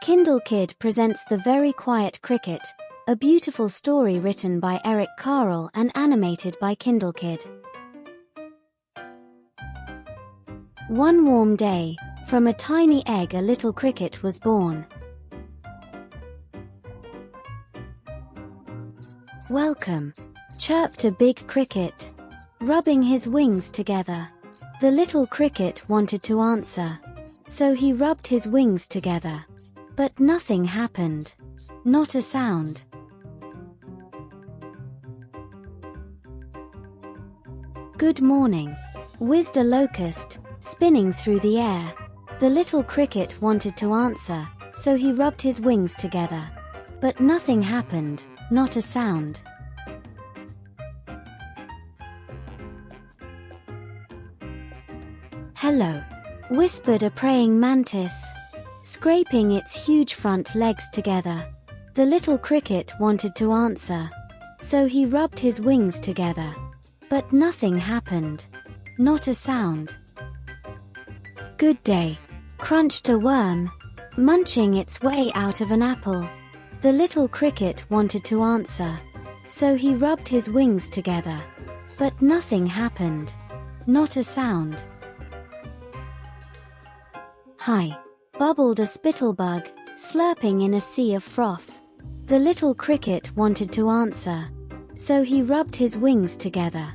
Kindle Kid presents The Very Quiet Cricket, a beautiful story written by Eric Carle and animated by Kindle Kid. One warm day, from a tiny egg a little cricket was born. "Welcome," chirped a big cricket, rubbing his wings together. The little cricket wanted to answer, so he rubbed his wings together. But nothing happened. Not a sound. "Good morning," whizzed a locust, spinning through the air. The little cricket wanted to answer, so he rubbed his wings together. But nothing happened, not a sound. "Hello," whispered a praying mantis, scraping its huge front legs together. The little cricket wanted to answer, so he rubbed his wings together. But nothing happened. Not a sound. "Good day," crunched a worm, munching its way out of an apple. The little cricket wanted to answer, so he rubbed his wings together. But nothing happened. Not a sound. "Hi," bubbled a spittlebug, slurping in a sea of froth. The little cricket wanted to answer, so he rubbed his wings together.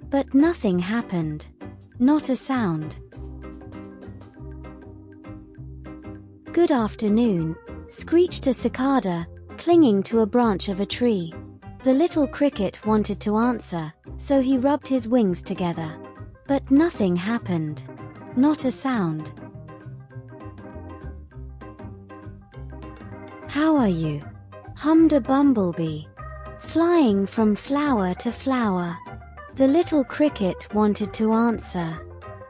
But nothing happened. Not a sound. "Good afternoon," screeched a cicada, clinging to a branch of a tree. The little cricket wanted to answer, so he rubbed his wings together. But nothing happened. Not a sound. "How are you?" hummed a bumblebee, flying from flower to flower. The little cricket wanted to answer,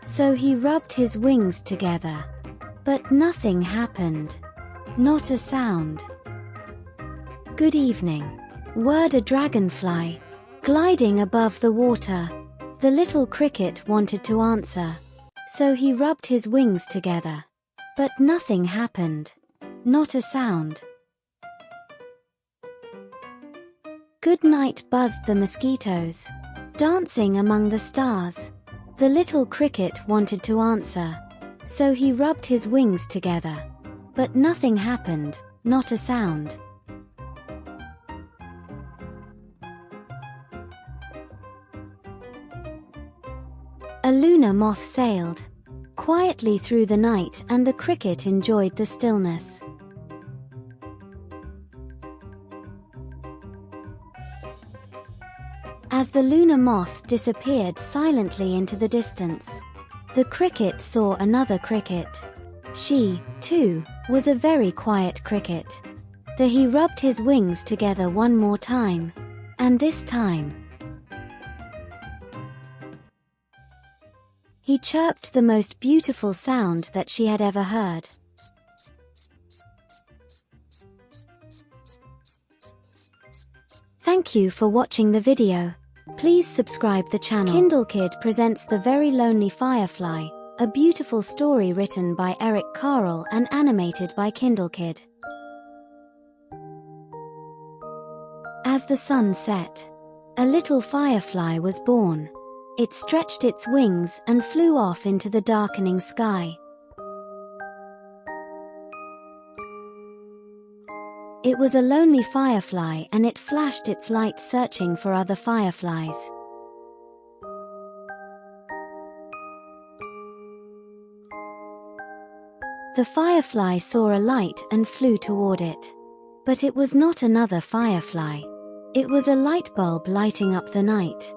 so he rubbed his wings together. But nothing happened. Not a sound. "Good evening," whirred a dragonfly, gliding above the water. The little cricket wanted to answer, so he rubbed his wings together. But nothing happened. Not a sound. "Good night," buzzed the mosquitoes, dancing among the stars. The little cricket wanted to answer, so he rubbed his wings together. But nothing happened. Not a sound. A lunar moth sailed quietly through the night, and the cricket enjoyed the stillness. As the lunar moth disappeared silently into the distance, the cricket saw another cricket. She, too, was a very quiet cricket. Then he rubbed his wings together one more time, and this time he chirped the most beautiful sound that she had ever heard. Thank you for watching the video. Please subscribe the channel. Kindle Kid presents The Very Lonely Firefly, a beautiful story written by Eric Carle and animated by Kindle Kid. As the sun set, a little firefly was born. It stretched its wings and flew off into the darkening sky. It was a lonely firefly, and it flashed its light searching for other fireflies. The firefly saw a light and flew toward it. But it was not another firefly. It was a light bulb lighting up the night.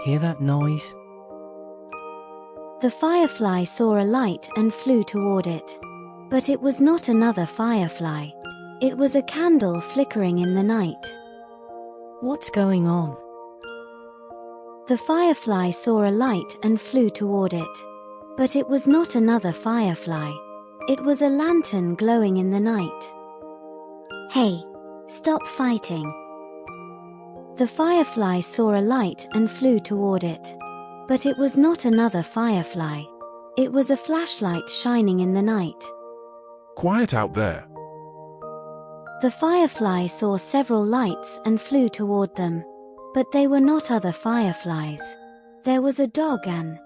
Hear that noise? The firefly saw a light and flew toward it. But it was not another firefly. It was a candle flickering in the night. What's going on? The firefly saw a light and flew toward it. But it was not another firefly. It was a lantern glowing in the night. "Hey, stop fighting." The firefly saw a light and flew toward it. But it was not another firefly. It was a flashlight shining in the night. Quiet out there. The firefly saw several lights and flew toward them. But they were not other fireflies. There was a dog and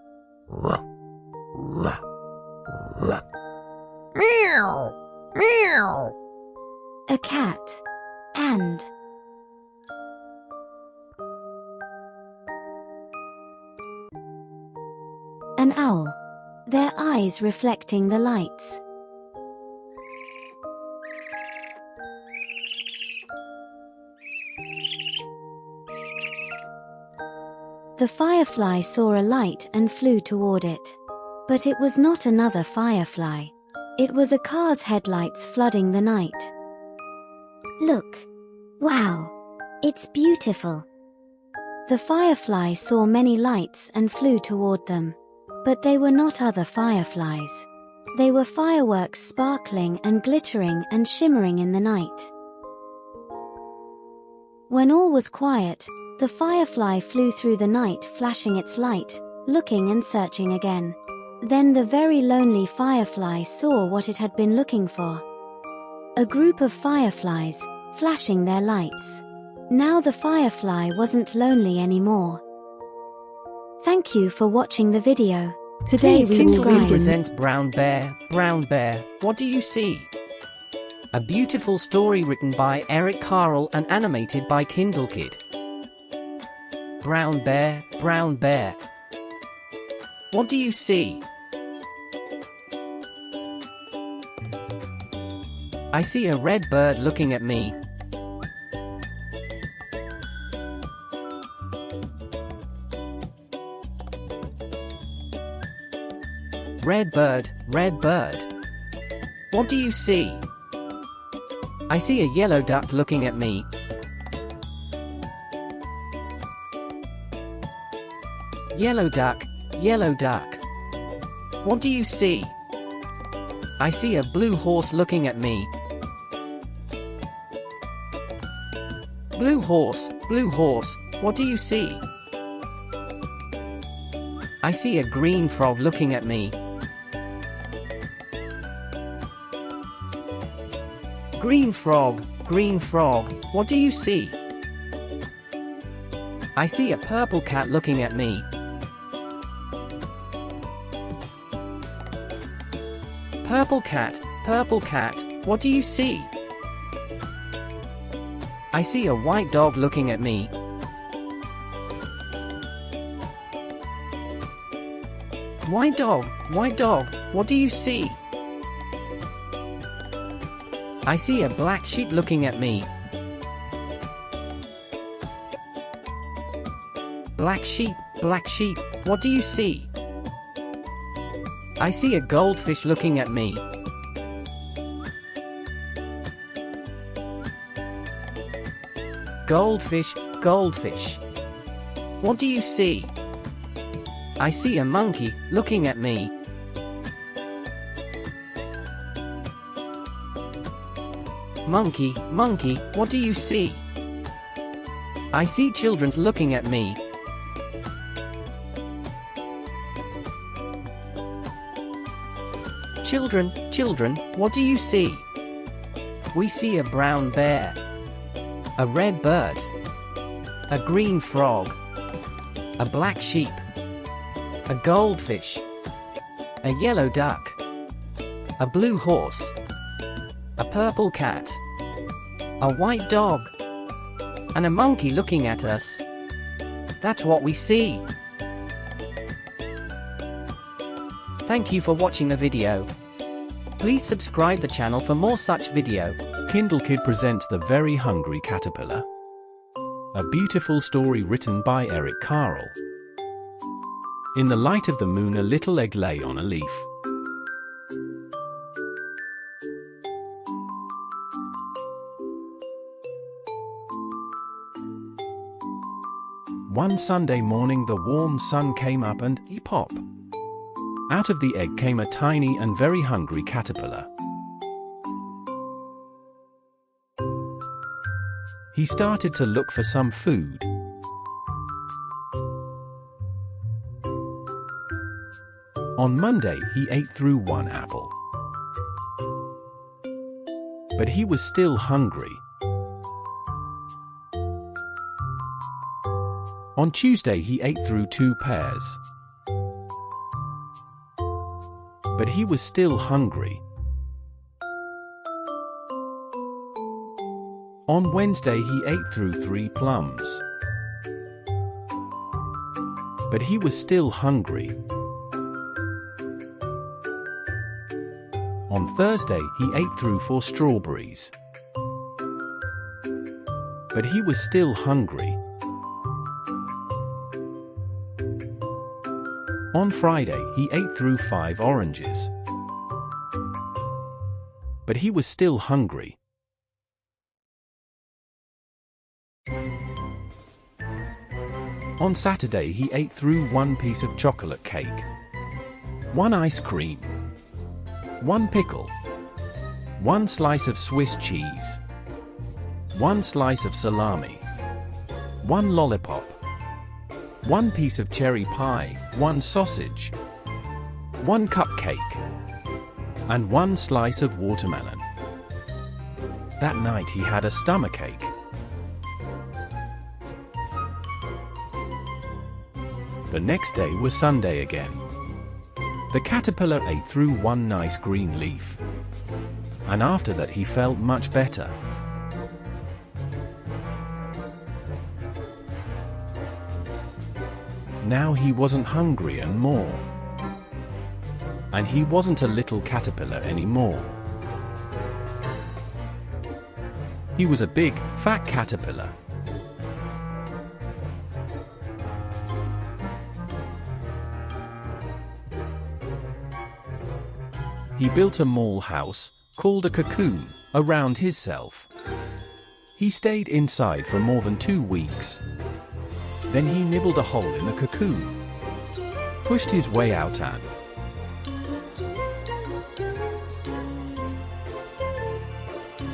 Meow, meow. a cat and an owl, their eyes reflecting the lights. The firefly saw a light and flew toward it. But it was not another firefly. It was a car's headlights flooding the night. Look! Wow! It's beautiful! The firefly saw many lights and flew toward them. But they were not other fireflies. They were fireworks sparkling and glittering and shimmering in the night. When all was quiet, the firefly flew through the night, flashing its light, looking and searching again. Then the very lonely firefly saw what it had been looking for. A group of fireflies, flashing their lights. Now the firefly wasn't lonely anymore. Thank you for watching the video. Today we will Kindle presents Brown Bear, Brown Bear, What Do You See? A beautiful story written by Eric Carle and animated by Kindle Kid. Brown Bear, Brown Bear. What do you see? I see a red bird looking at me. Red bird, red bird. What do you see? I see a yellow duck looking at me. Yellow duck, yellow duck. What do you see? I see a blue horse looking at me. Blue horse, what do you see? I see a green frog looking at me. Green frog, what do you see? I see a purple cat looking at me. Purple cat, what do you see? I see a white dog looking at me. White dog, what do you see? I see a black sheep looking at me. Black sheep, what do you see? I see a goldfish looking at me. Goldfish, what do you see? I see a monkey looking at me. Monkey, what do you see? I see children looking at me. Children, what do you see? We see a brown bear, a red bird, a green frog, a black sheep, a goldfish, a yellow duck, a blue horse, a purple cat, a white dog, and a monkey looking at us. That's what we see. Thank you for watching the video. Please subscribe the channel for more such video. Kindle Kid presents The Very Hungry Caterpillar. A beautiful story written by Eric Carle. In the light of the moon, a little egg lay on a leaf. One Sunday morning, the warm sun came up and, pop! Out of the egg came a tiny and very hungry caterpillar. He started to look for some food. On Monday, he ate through one apple. but he was still hungry. On Tuesday he ate through 2 pears, but he was still hungry. On Wednesday he ate through 3 plums, but he was still hungry. On Thursday he ate through 4 strawberries, but he was still hungry. On Friday he ate through 5 oranges, but he was still hungry. On Saturday he ate through 1 piece of chocolate cake, 1 ice cream, 1 pickle, 1 slice of Swiss cheese, 1 slice of salami, 1 lollipop, 1 piece of cherry pie, 1 sausage, 1 cupcake, and 1 slice of watermelon. That night he had a stomachache. The next day was Sunday again. The caterpillar ate through 1 nice green leaf, and after that he felt much better. Now he wasn't hungry anymore, and he wasn't a little caterpillar anymore. He was a big, fat caterpillar. He built a mall house, called a cocoon, around himself. He stayed inside for more than 2 weeks. Then he nibbled a hole in the cocoon, pushed his way out and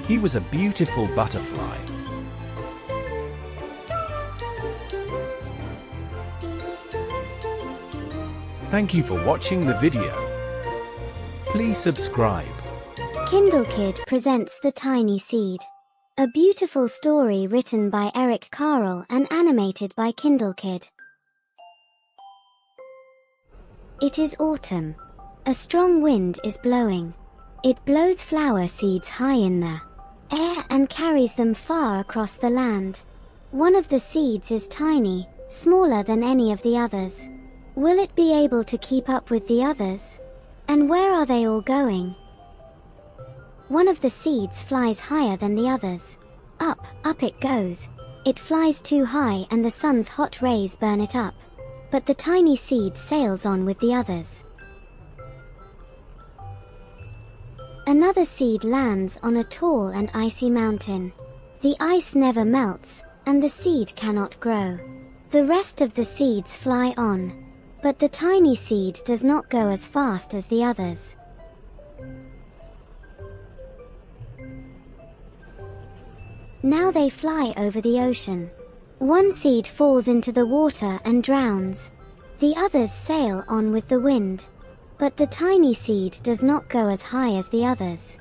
he was a beautiful butterfly. Thank you for watching the video. Please subscribe. Kindle Kid presents The Tiny Seed, a beautiful story written by Eric Carle and animated by Kindle Kid. It is autumn. A strong wind is blowing. It blows flower seeds high in the air and carries them far across the land. One of the seeds is tiny, smaller than any of the others. Will it be able to keep up with the others? And where are they all going? One of the seeds flies higher than the others. Up, up it goes. It flies too high and the sun's hot rays burn it up. But the tiny seed sails on with the others. Another seed lands on a tall and icy mountain. The ice never melts, and the seed cannot grow. The rest of the seeds fly on, but the tiny seed does not go as fast as the others. Now they fly over the ocean. One seed falls into the water and drowns. The others sail on with the wind, but the tiny seed does not go as high as the others.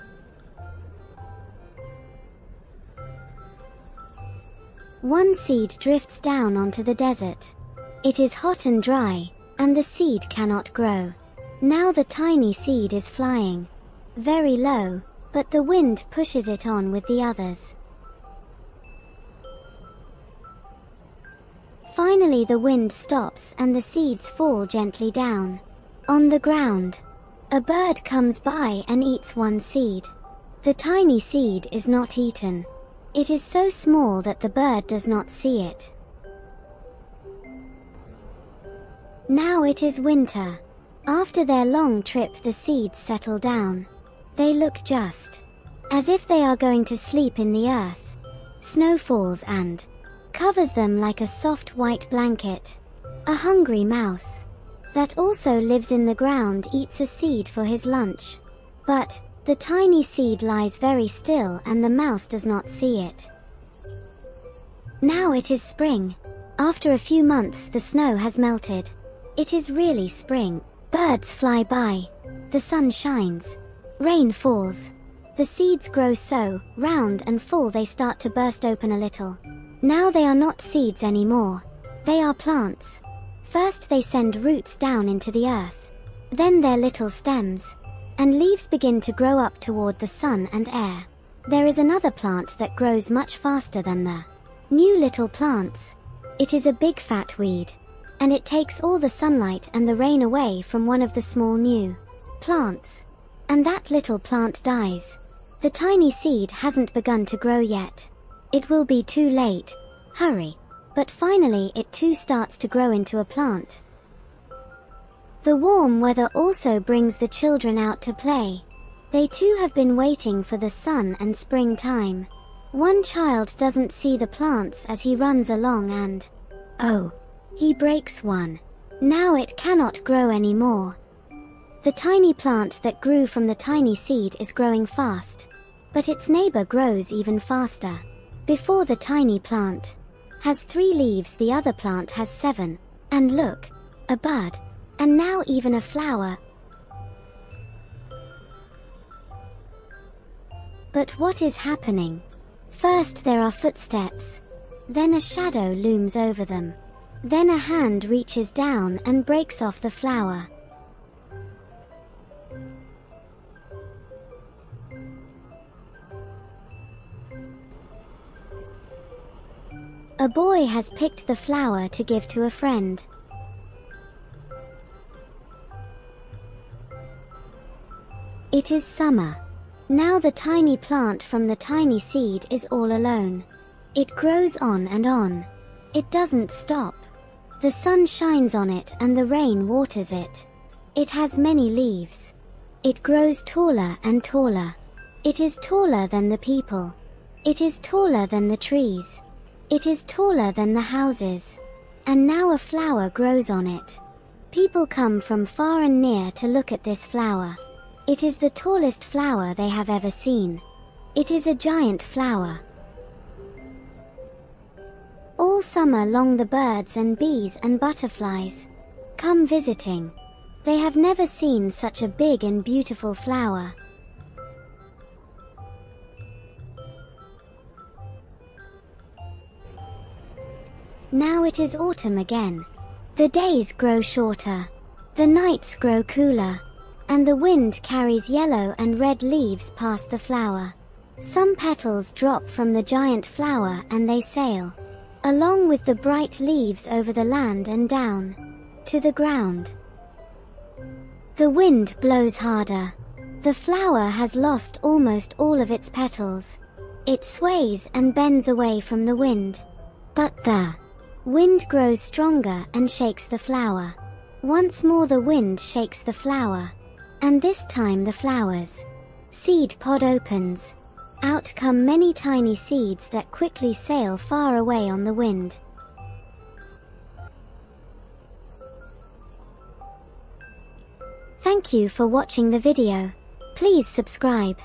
One seed drifts down onto the desert. It is hot and dry, and the seed cannot grow. Now the tiny seed is flying, very low, but the wind pushes it on with the others. Finally the wind stops and the seeds fall gently down. On the ground, a bird comes by and eats one seed. The tiny seed is not eaten. It is so small that the bird does not see it. Now it is winter. After their long trip the seeds settle down. They look just as if they are going to sleep in the earth. Snow falls and covers them like a soft white blanket. A hungry mouse that also lives in the ground eats a seed for his lunch. But the tiny seed lies very still and the mouse does not see it. Now it is spring. After a few months the snow has melted. It is really spring. Birds fly by. The sun shines. Rain falls. The seeds grow so round and full they start to burst open a little. Now they are not seeds anymore. They are plants. First they send roots down into the earth. Then their little stems and leaves begin to grow up toward the sun and air. There is another plant that grows much faster than the new little plants. It is a big fat weed, and it takes all the sunlight and the rain away from one of the small new plants. And that little plant dies. The tiny seed hasn't begun to grow yet. It will be too late. Hurry. But finally it too starts to grow into a plant. The warm weather also brings the children out to play. They too have been waiting for the sun and springtime. One child doesn't see the plants as he runs along and, oh, he breaks one. Now it cannot grow anymore. The tiny plant that grew from the tiny seed is growing fast, but its neighbor grows even faster. Before the tiny plant has 3 leaves, the other plant has 7. And look, a bud, and now even a flower. But what is happening? First there are footsteps. Then a shadow looms over them. Then a hand reaches down and breaks off the flower. A boy has picked the flower to give to a friend. It is summer. Now the tiny plant from the tiny seed is all alone. It grows on and on. It doesn't stop. The sun shines on it and the rain waters it. It has many leaves. It grows taller and taller. It is taller than the people. It is taller than the trees. It is taller than the houses. And now a flower grows on it. People come from far and near to look at this flower. It is the tallest flower they have ever seen. It is a giant flower. All summer long the birds and bees and butterflies come visiting. They have never seen such a big and beautiful flower. Now it is autumn again. The days grow shorter. The nights grow cooler. And the wind carries yellow and red leaves past the flower. Some petals drop from the giant flower and they sail along with the bright leaves over the land and down to the ground. The wind blows harder. The flower has lost almost all of its petals. It sways and bends away from the wind. But the wind grows stronger and shakes the flower. Once more the wind shakes the flower. And this time the flower's seed pod opens. Out come many tiny seeds that quickly sail far away on the wind. Thank you for watching the video. Please subscribe.